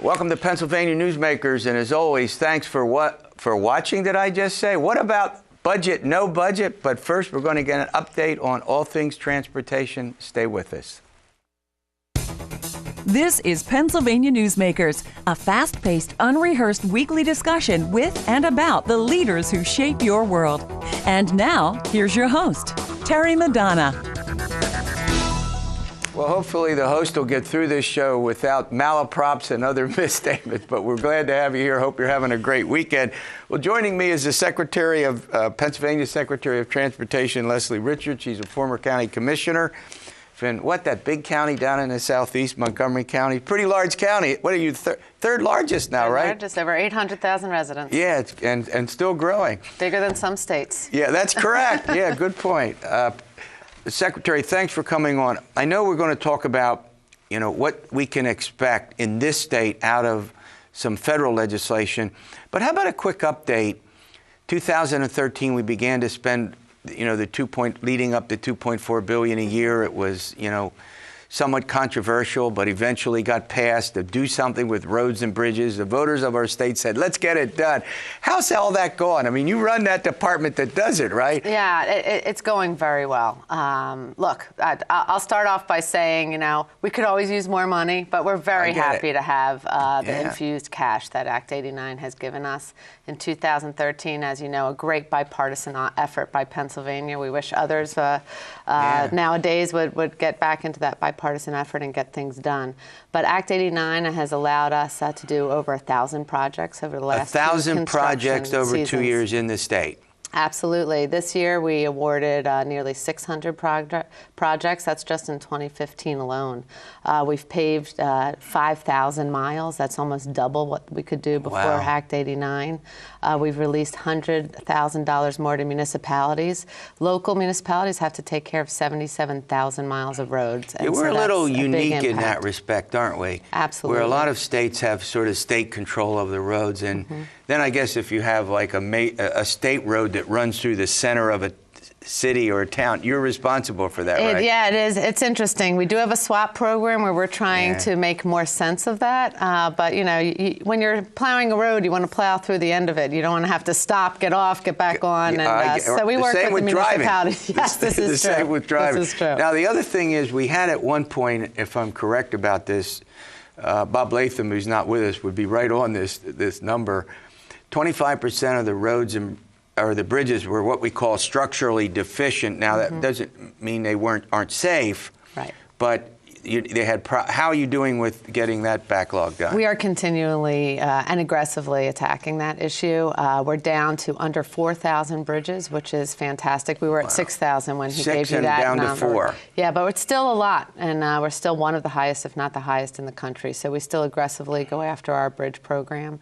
Welcome to Pennsylvania Newsmakers, and as always, thanks for watching, did I just say? What about budget, no budget? But first, we're going to get an update on all things transportation. Stay with us. This is Pennsylvania Newsmakers, a fast-paced, unrehearsed weekly discussion with and about the leaders who shape your world. And now, here's your host, Terry Madonna. Well, hopefully the host will get through this show without malaprops and other misstatements, but we're glad to have you here. Hope you're having a great weekend. Well, joining me is the Secretary of Pennsylvania Secretary of Transportation, Leslie Richards. She's a former county commissioner. And that big county down in the southeast, Montgomery County, pretty large county. What are you, third largest now, right? Just over 800,000 residents. Yeah, and still growing. Bigger than some states. Yeah, that's correct. Yeah, good point. Secretary, thanks for coming on. I know we're going to talk about, what we can expect in this state out of some federal legislation. But how about a quick update? 2013, we began to spend leading up to $2.4 billion a year. It was, somewhat controversial, but eventually got passed to do something with roads and bridges. The voters of our state said, let's get it done. How's all that going? I mean, you run that department that does it, right? Yeah, it's going very well. Look, I'll start off by saying, we could always use more money, but we're very happy to have the infused cash that Act 89 has given us. In 2013, as you know, a great bipartisan effort by Pennsylvania. We wish others nowadays would get back into that bipartisan effort and get things done. But Act 89 has allowed us to do over 1,000 projects over the last 1,000 projects over seasons. 2 years in the state. Absolutely. This year we awarded nearly 600 projects. That's just in 2015 alone. We've paved 5,000 miles. That's almost double what we could do before Act 89. We've released $100,000 more to municipalities. Local municipalities have to take care of 77,000 miles of roads. And we're a little unique in that respect, aren't we? Absolutely. Where a lot of states have sort of state control of the roads. And then I guess if you have like a state road that runs through the center of a city or a town, you're responsible for that, right? Yeah, it is. It's interesting. We do have a swap program where we're trying to make more sense of that. But, when you're plowing a road, you want to plow through the end of it. You don't want to have to stop, get off, get back on. So we work with the municipalities. Yes, this is true. The same with driving. This is true. Now, the other thing is we had at one point, if I'm correct about this, Bob Latham, who's not with us, would be right on this number. 25% of the roads or the bridges were what we call structurally deficient. Now, that doesn't mean they aren't safe, right? But they had. How are you doing with getting that backlog done? We are continually and aggressively attacking that issue. We're down to under 4,000 bridges, which is fantastic. We were at 6,000 when he gave you that down number. To 4. Yeah, but it's still a lot, and we're still one of the highest, if not the highest, in the country. So we still aggressively go after our bridge program.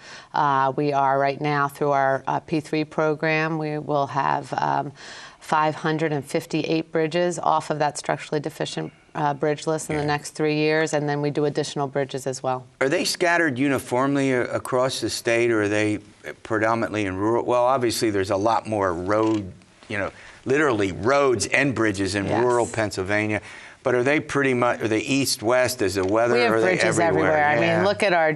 We are right now through our P3 program. We will have 558 bridges off of that structurally deficient bridge list in the next 3 years, and then we do additional bridges as well. Are they scattered uniformly across the state, or are they predominantly in rural? Well, obviously there's a lot more literally roads and bridges in rural Pennsylvania. But are they pretty much, are they east, west, is the weather? We have bridges everywhere. I mean, look at our,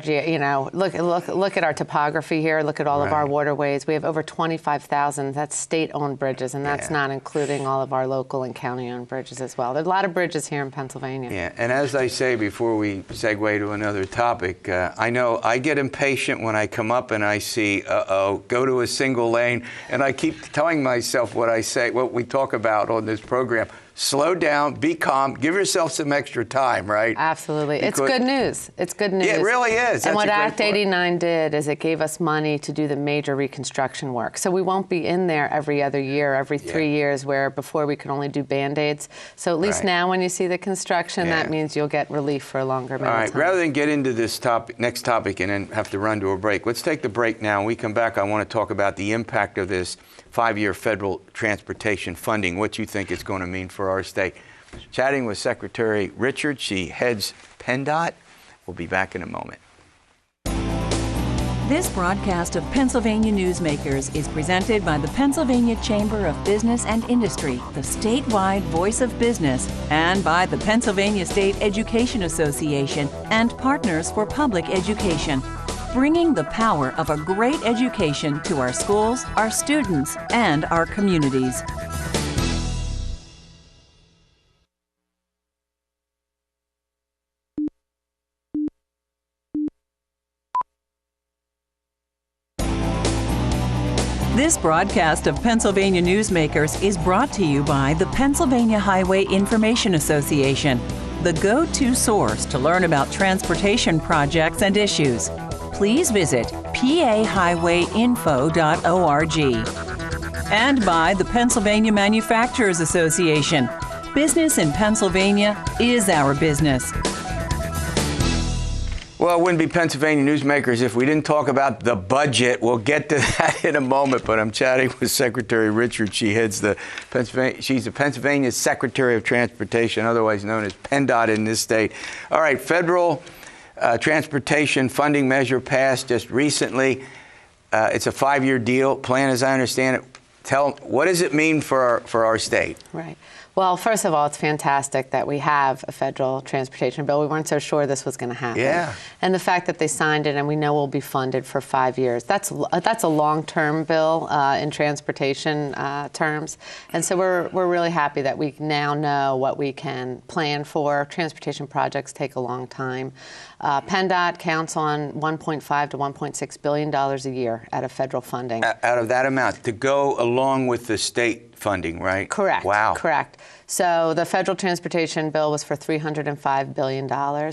look at our topography here. Look at all of our waterways. We have over 25,000. That's state-owned bridges, and that's not including all of our local and county-owned bridges as well. There's a lot of bridges here in Pennsylvania. Yeah, and as I say before we segue to another topic, I know I get impatient when I come up and I see, go to a single lane, and I keep telling myself what we talk about on this program. Slow down, be calm, give yourself some extra time, right? Absolutely. It's good news. It's good news. Yeah, it really is. And what Act 89 did is it gave us money to do the major reconstruction work. So we won't be in there every other year, every 3 years, where before we could only do Band-Aids. So at least now when you see the construction, that means you'll get relief for a longer amount of time. All right, rather than get into this next topic and then have to run to a break, let's take the break now. When we come back, I want to talk about the impact of this 5-year federal transportation funding, what you think it's going to mean for our state. Chatting with Secretary Richards. She heads PennDOT. We'll be back in a moment. This broadcast of Pennsylvania Newsmakers is presented by the Pennsylvania Chamber of Business and Industry, the statewide voice of business, and by the Pennsylvania State Education Association and Partners for Public Education, bringing the power of a great education to our schools, our students, and our communities. This broadcast of Pennsylvania Newsmakers is brought to you by the Pennsylvania Highway Information Association, the go-to source to learn about transportation projects and issues. Please visit pahighwayinfo.org. And by the Pennsylvania Manufacturers Association. Business in Pennsylvania is our business. Well, it wouldn't be Pennsylvania Newsmakers if we didn't talk about the budget. We'll get to that in a moment, but I'm chatting with Secretary Richard. She's the Pennsylvania Secretary of Transportation, otherwise known as PennDOT in this state. All right, federal transportation funding measure passed just recently. It's a 5-year deal plan, as I understand it. What does it mean for our state? Right. Well, first of all, it's fantastic that we have a federal transportation bill. We weren't so sure this was going to happen. Yeah. And the fact that they signed it and we know we'll be funded for 5 years, that's a long-term bill in transportation terms. And so we're really happy that we now know what we can plan for. Transportation projects take a long time. PennDOT counts on $1.5 to $1.6 billion a year out of federal funding. Out of that amount to go along with the state funding, right? Correct. Wow. Correct. So the federal transportation bill was for $305 billion.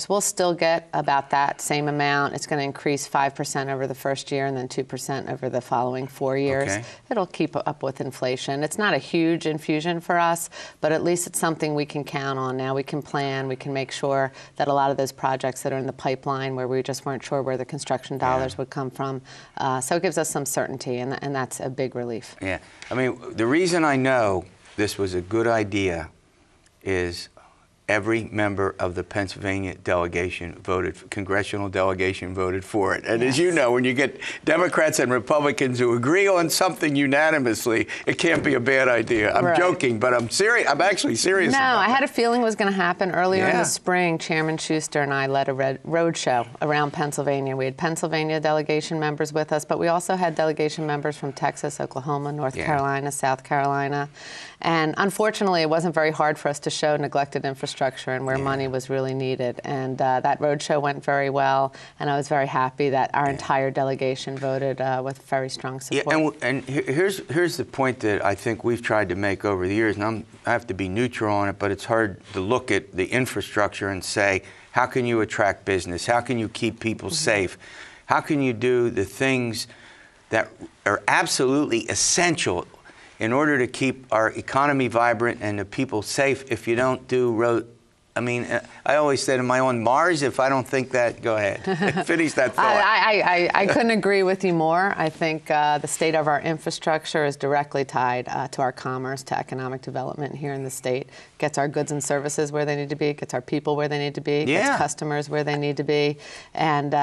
We'll still get about that same amount. It's going to increase 5% over the first year and then 2% over the following 4 years. Okay. It'll keep up with inflation. It's not a huge infusion for us, but at least it's something we can count on. Now we can plan. We can make sure that a lot of those projects that are in the pipeline where we just weren't sure where the construction dollars would come from. So it gives us some certainty, and that's a big relief. Yeah. I mean, the reason I know this was a good idea is every member of the Pennsylvania congressional delegation voted for it. And yes. As you know, when you get Democrats and Republicans who agree on something unanimously, it can't be a bad idea. I'm right. joking, but I'm serious. I'm actually serious No, about I had that. a feeling it was going to happen earlier in the spring. Chairman Schuster and I led a road show around Pennsylvania. We had Pennsylvania delegation members with us, but we also had delegation members from Texas, Oklahoma, North Carolina, South Carolina. And unfortunately, it wasn't very hard for us to show neglected infrastructure and where money was really needed. And that roadshow went very well, and I was very happy that our entire delegation voted with very strong support. Yeah, and here's the point that I think we've tried to make over the years, and I have to be neutral on it, but it's hard to look at the infrastructure and say, how can you attract business? How can you keep people safe? How can you do the things that are absolutely essential in order to keep our economy vibrant and the people safe if you don't do road? I mean, I always say to my own Mars, if I don't think that, go ahead. Finish that thought. I couldn't agree with you more. I think the state of our infrastructure is directly tied to our commerce, to economic development here in the state. Gets our goods and services where they need to be, gets our people where they need to be, gets customers where they need to be. And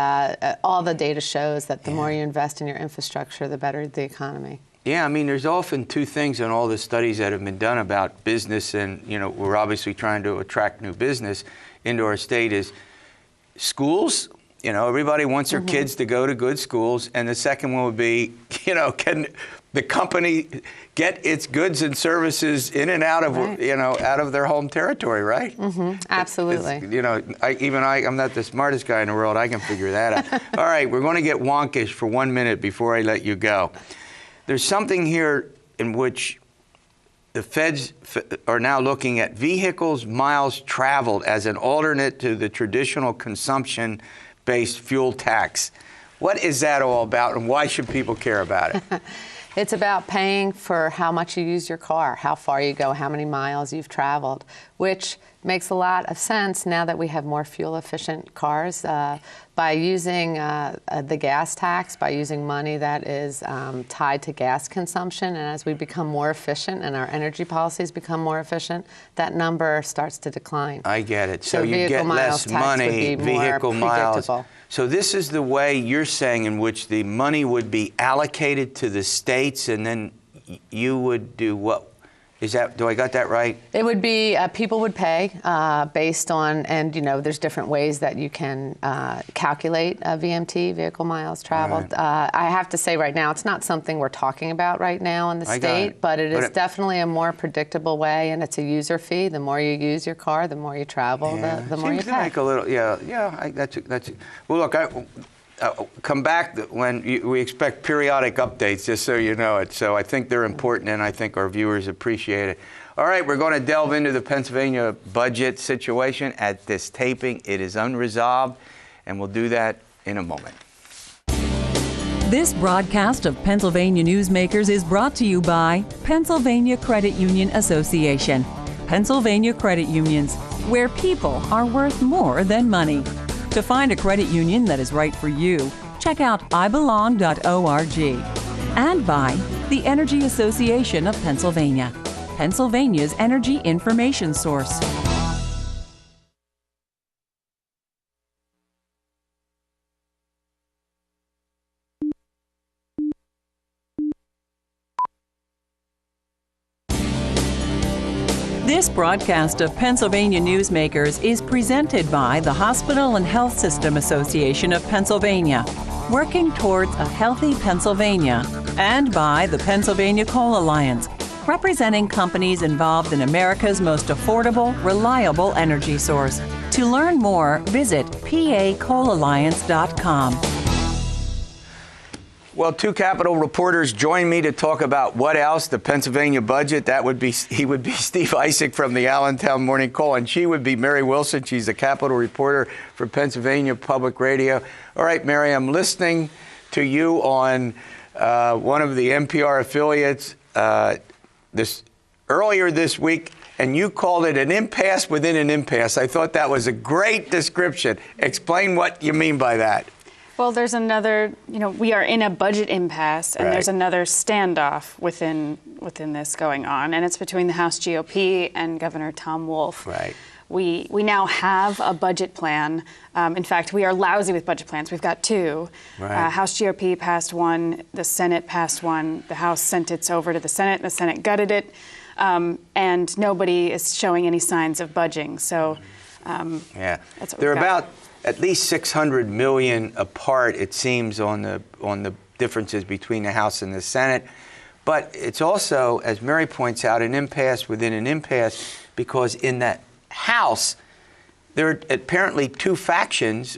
all the data shows that the more you invest in your infrastructure, the better the economy. Yeah, I mean, there's often two things in all the studies that have been done about business, and, you know, we're obviously trying to attract new business into our state, is schools. You know, everybody wants their kids to go to good schools. And the second one would be, you know, can the company get its goods and services in and out of, you know, out of their home territory, right? Absolutely. You know, I'm not the smartest guy in the world. I can figure that out. All right, we're going to get wonkish for 1 minute before I let you go. There's something here in which the feds are now looking at vehicles miles traveled as an alternate to the traditional consumption-based fuel tax. What is that all about, and why should people care about it? It's about paying for how much you use your car, how far you go, how many miles you've traveled, which makes a lot of sense now that we have more fuel-efficient cars. By using the gas tax, by using money that is tied to gas consumption, and as we become more efficient and our energy policies become more efficient, that number starts to decline. I get it. So you get miles less money, vehicle miles. So this is the way you're saying in which the money would be allocated to the states, and then you would do what? Is that, do I got that right? It would be, people would pay based on, and there's different ways that you can calculate VMT, vehicle miles traveled. Right. I have to say right now, it's not something we're talking about right now in the state, but it is definitely a more predictable way, and it's a user fee. The more you use your car, the more you travel, the more you pay. Seems to make a little, that's well, look, come back when we expect periodic updates, just so you know it. So I think they're important, and I think our viewers appreciate it. All right, we're going to delve into the Pennsylvania budget situation at this taping. It is unresolved, and we'll do that in a moment. This broadcast of Pennsylvania Newsmakers is brought to you by Pennsylvania Credit Union Association. Pennsylvania Credit Unions, where people are worth more than money. To find a credit union that is right for you, check out ibelong.org. And by the Energy Association of Pennsylvania, Pennsylvania's energy information source. This broadcast of Pennsylvania Newsmakers is presented by the Hospital and Health System Association of Pennsylvania, working towards a healthy Pennsylvania, and by the Pennsylvania Coal Alliance, representing companies involved in America's most affordable, reliable energy source. To learn more, visit pacoalalliance.com. Well, two Capitol reporters join me to talk about what else, the Pennsylvania budget. He would be Steve Esack from the Allentown Morning Call, and she would be Mary Wilson. She's a Capitol reporter for Pennsylvania Public Radio. All right, Mary, I'm listening to you on one of the NPR affiliates earlier this week, and you called it an impasse within an impasse. I thought that was a great description. Explain what you mean by that. Well, there's another, we are in a budget impasse, and there's another standoff within this going on, and it's between the House GOP and Governor Tom Wolf. Right. We now have a budget plan. In fact, we are lousy with budget plans. We've got two. Right. House GOP passed one, the Senate passed one, the House sent it over to the Senate gutted it, and nobody is showing any signs of budging. So, that's what they're about at least $600 million apart, it seems, on the differences between the House and the Senate. But it's also, as Mary points out, an impasse within an impasse, because in that House, there are apparently two factions,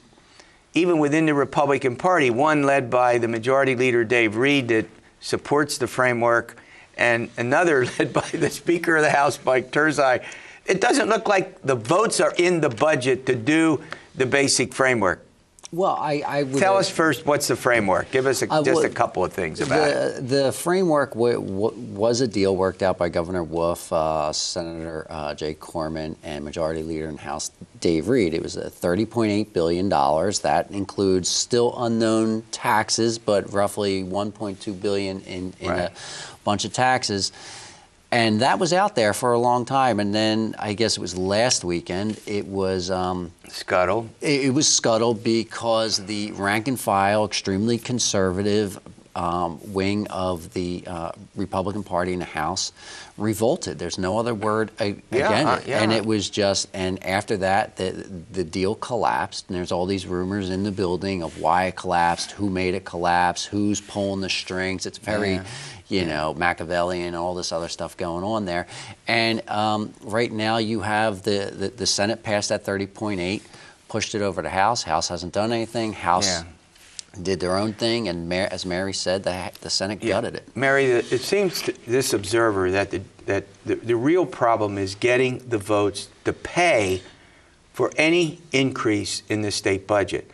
even within the Republican Party, one led by the Majority Leader Dave Reed that supports the framework, and another led by the Speaker of the House, Mike Turzai. It doesn't look like the votes are in the budget to do the basic framework. Well, I would tell us first, what's the framework? Give us just a couple of things about it. The framework was a deal worked out by Governor Wolf, Senator Jay Corman, and Majority Leader in House Dave Reed. It was $30.8 billion. That includes still unknown taxes, but roughly $1.2 billion in a bunch of taxes. And that was out there for a long time, and then I guess it was last weekend. It was scuttled. It was scuttled because the rank and file, extremely conservative wing of the Republican Party in the House revolted. There's no other word again. And it was just. And after that, the deal collapsed. And there's all these rumors in the building of why it collapsed, who made it collapse, who's pulling the strings. It's very. Machiavellian, all this other stuff going on there. And right now you have the Senate passed that 30.8, pushed it over to House. House hasn't done anything. House did their own thing, and as Mary said, the Senate gutted it. Mary, it seems to this observer that the real problem is getting the votes to pay for any increase in the state budget.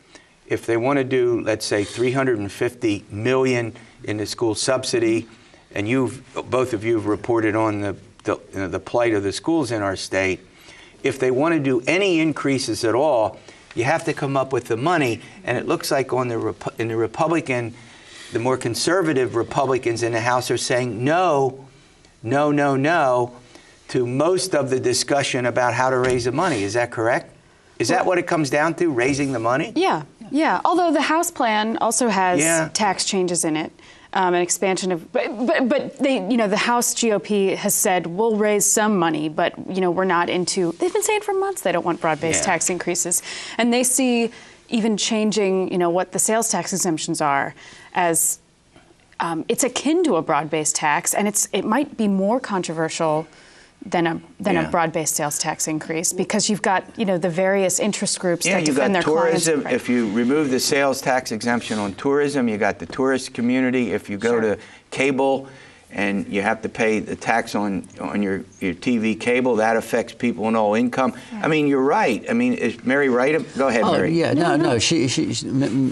If they want to do, let's say, $350 million in the school subsidy, and both of you have reported on the plight of the schools in our state, if they want to do any increases at all, you have to come up with the money. And it looks like in the Republican, the more conservative Republicans in the House are saying no, no, no, no to most of the discussion about how to raise the money. Is that correct? Is that what it comes down to, raising the money? Yeah, yeah. Although the House plan also has tax changes in it, an expansion of, but they, the House GOP has said we'll raise some money, but we're not into. They've been saying for months they don't want broad-based tax increases, and they see even changing, what the sales tax exemptions are as it's akin to a broad-based tax, and it might be more controversial than a broad-based sales tax increase, because you've got the various interest groups that defend their clients. Tourism. If you remove the sales tax exemption on tourism, you got the tourist community. If you go to cable and you have to pay the tax on your TV cable, that affects people in all income. I mean, you're right. I mean, is Mary right? Go ahead, Mary. Yeah, no.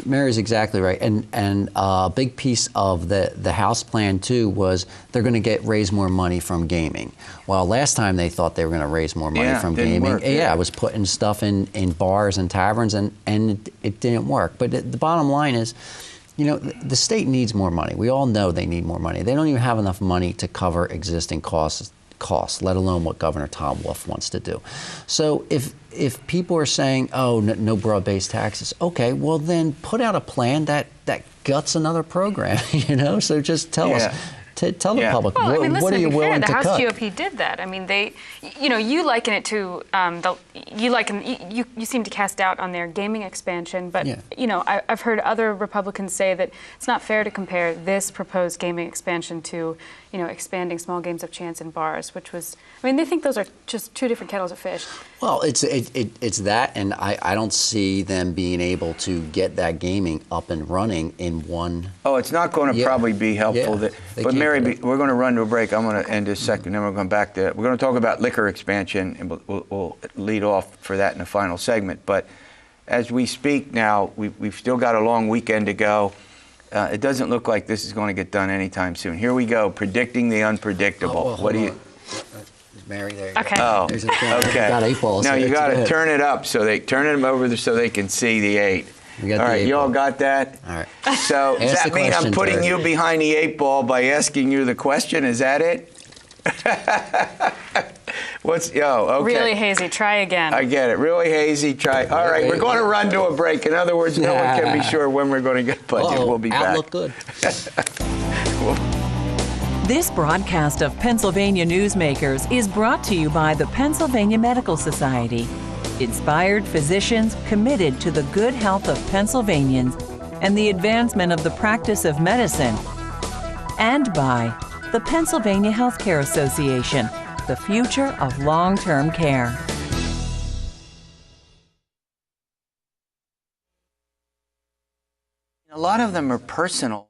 Mary's exactly right. And a big piece of the House plan too was they're going to raise more money from gaming. Well, last time they thought they were going to raise more money from gaming. I was putting stuff in bars and taverns, and it didn't work. But the bottom line is, the state needs more money. We all know they need more money. They don't even have enough money to cover existing costs, let alone what Governor Tom Wolf wants to do. So if people are saying, oh, no broad-based taxes, okay, well then put out a plan that guts another program, So just tell us. Tell the public, what are you willing to cut? The House GOP did that. I mean, you liken it to, you seem to cast doubt on their gaming expansion, but, I've heard other Republicans say that it's not fair to compare this proposed gaming expansion to, expanding small games of chance in bars, which was, they think those are just two different kettles of fish. Well, it's that, and I don't see them being able to get that gaming up and running in one. Oh, it's not going to probably be helpful. But Mary, we're going to run to a break. I'm going to end this second, then we're going back to. We're going to talk about liquor expansion, and we'll lead off for that in the final segment. But as we speak now, we've still got a long weekend to go. It doesn't look like this is going to get done anytime soon. Here we go, predicting the unpredictable. What do you? Mary, there you go. Oh, okay. Got 8 balls. Now you got to turn it up so they turn them over so they can see the 8. All right, you all got that? All right. So does that mean I'm putting you behind the 8 ball by asking you the question? Is that it? Okay. Really hazy. Try again. I get it. Really hazy. Try. All right, we're going to run to a break. In other words, no one can be sure when we're going to get budget. We'll be back. Look good. This broadcast of Pennsylvania Newsmakers is brought to you by the Pennsylvania Medical Society. Inspired physicians committed to the good health of Pennsylvanians and the advancement of the practice of medicine. And by the Pennsylvania Healthcare Association, the future of long-term care. A lot of them are personal.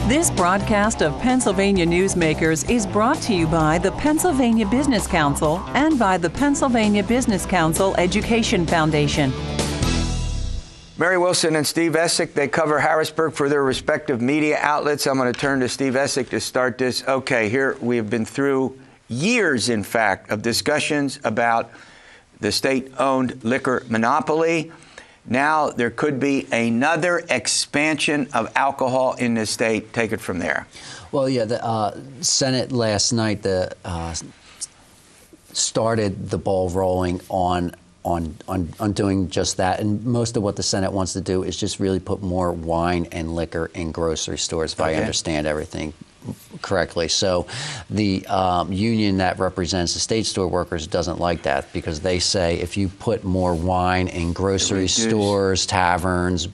This broadcast of Pennsylvania Newsmakers is brought to you by the Pennsylvania Business Council and by the Pennsylvania Business Council Education Foundation. Mary Wilson and Steve Esack, they cover Harrisburg for their respective media outlets. I'm going to turn to Steve Esack to start this. Okay, here we have been through years, in fact, of discussions about the state-owned liquor monopoly. Now there could be another expansion of alcohol in the state. Take it from there. Well, yeah, the Senate last night started the ball rolling on doing just that. And most of what the Senate wants to do is just really put more wine and liquor in grocery stores, if I understand everything correctly. So the union that represents the state store workers doesn't like that, because they say if you put more wine in grocery stores, taverns,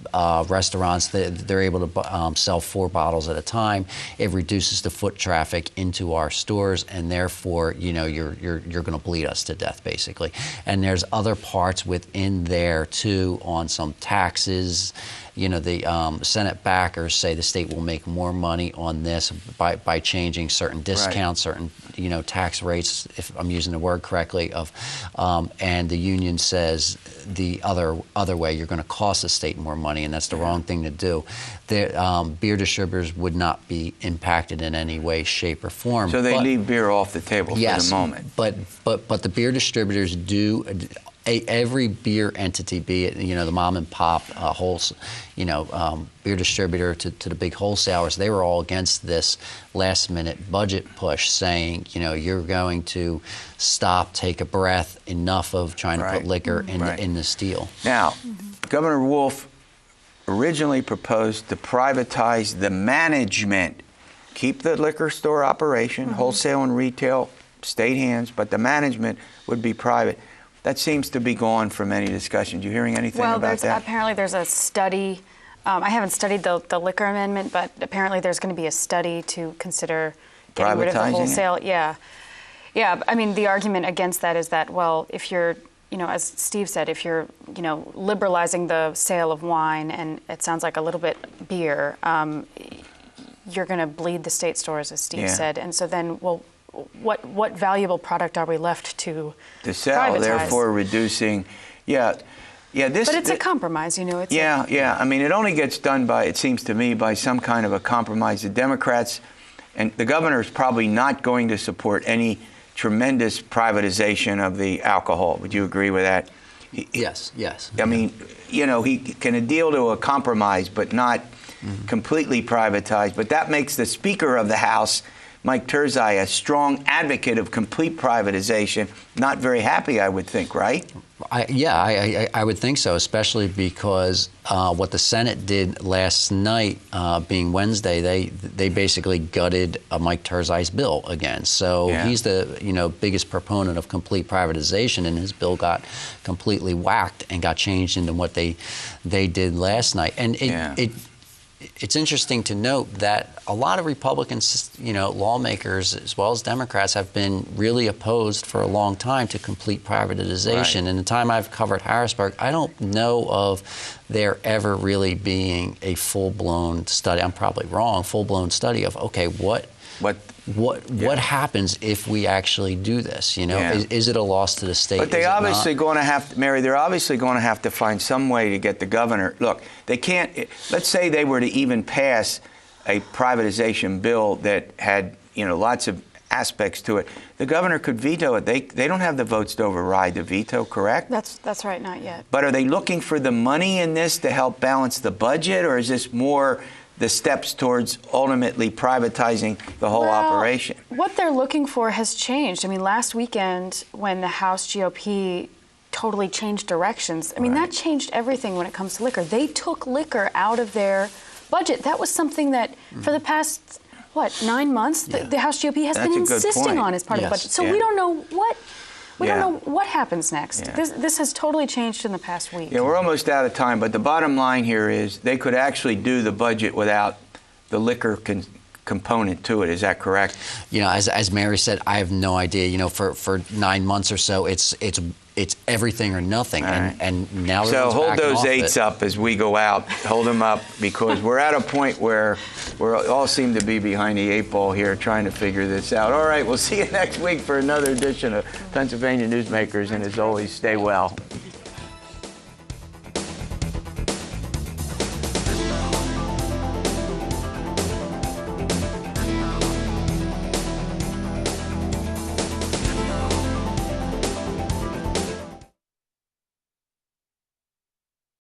restaurants, they're able to sell 4 bottles at a time. It reduces the foot traffic into our stores, and therefore, you're going to bleed us to death, basically. And there's other parts within there too, on some taxes. The Senate backers say the state will make more money on this by changing certain discounts, certain tax rates, if I'm using the word correctly. And the union says the other way, you're going to cost the state more money, and that's the wrong thing to do. The beer distributors would not be impacted in any way, shape, or form. So they leave beer off the table for the moment. But the beer distributors do. Every beer entity, be it the mom and pop beer distributor to the big wholesalers, they were all against this last minute budget push, saying you're going to stop, take a breath, enough of trying to put liquor in this deal. Now, Governor Wolf originally proposed to privatize the management, keep the liquor store operation, wholesale and retail, state hands, but the management would be private. That seems to be gone from any discussion. You hearing anything about that? Apparently there's a study. I haven't studied the liquor amendment, but apparently there's going to be a study to consider getting rid of the wholesale. It? Yeah. I mean, the argument against that is that, well, if you're, as Steve said, if you're, liberalizing the sale of wine, and it sounds like a little bit beer, you're going to bleed the state stores, as Steve said. And so then, well, what valuable product are we left to sell? Privatize? Therefore, reducing, But it's a compromise, It's I mean, it only gets done by, it seems to me, by some kind of a compromise. The Democrats and the governor is probably not going to support any tremendous privatization of the alcohol. Would you agree with that? Yes. I mean, he can deal to a compromise, but not completely privatized. But that makes the Speaker of the House, Mike Terzai, a strong advocate of complete privatization, not very happy, I would think, right? I would think so, especially because what the Senate did last night, being Wednesday, they basically gutted Mike Terzai's bill again. So he's the biggest proponent of complete privatization, and his bill got completely whacked and got changed into what they did last night. And it's interesting to note that a lot of Republicans, lawmakers as well as Democrats, have been really opposed for a long time to complete privatization. Right. In the time I've covered Harrisburg, I don't know of there ever really being a full-blown study. I'm probably wrong. Full-blown study of what happens if we actually do this? Is it a loss to the state? But they're obviously going to have to, Mary, they're obviously going to have to find some way to get the governor. Look, they can't, let's say they were to even pass a privatization bill that had, lots of aspects to it. The governor could veto it. They don't have the votes to override the veto, correct? That's right, not yet. But are they looking for the money in this to help balance the budget, or is this more the steps towards ultimately privatizing the whole operation? What they're looking for has changed. I mean, last weekend when the House GOP totally changed directions, I mean, that changed everything when it comes to liquor. They took liquor out of their budget. That was something that for the past, 9 months, the House GOP has been insisting on as part of the budget. So we don't know what... We don't know what happens next. This has totally changed in the past week. Yeah, we're almost out of time, but the bottom line here is they could actually do the budget without the liquor component to it. Is that correct? As Mary said, I have no idea. For 9 months or so, it's everything or nothing, and now so hold those eights up as we go out. Hold them up, because we're at a point where we all seem to be behind the 8 ball here, trying to figure this out. All right, we'll see you next week for another edition of Pennsylvania Newsmakers, and as always, stay well.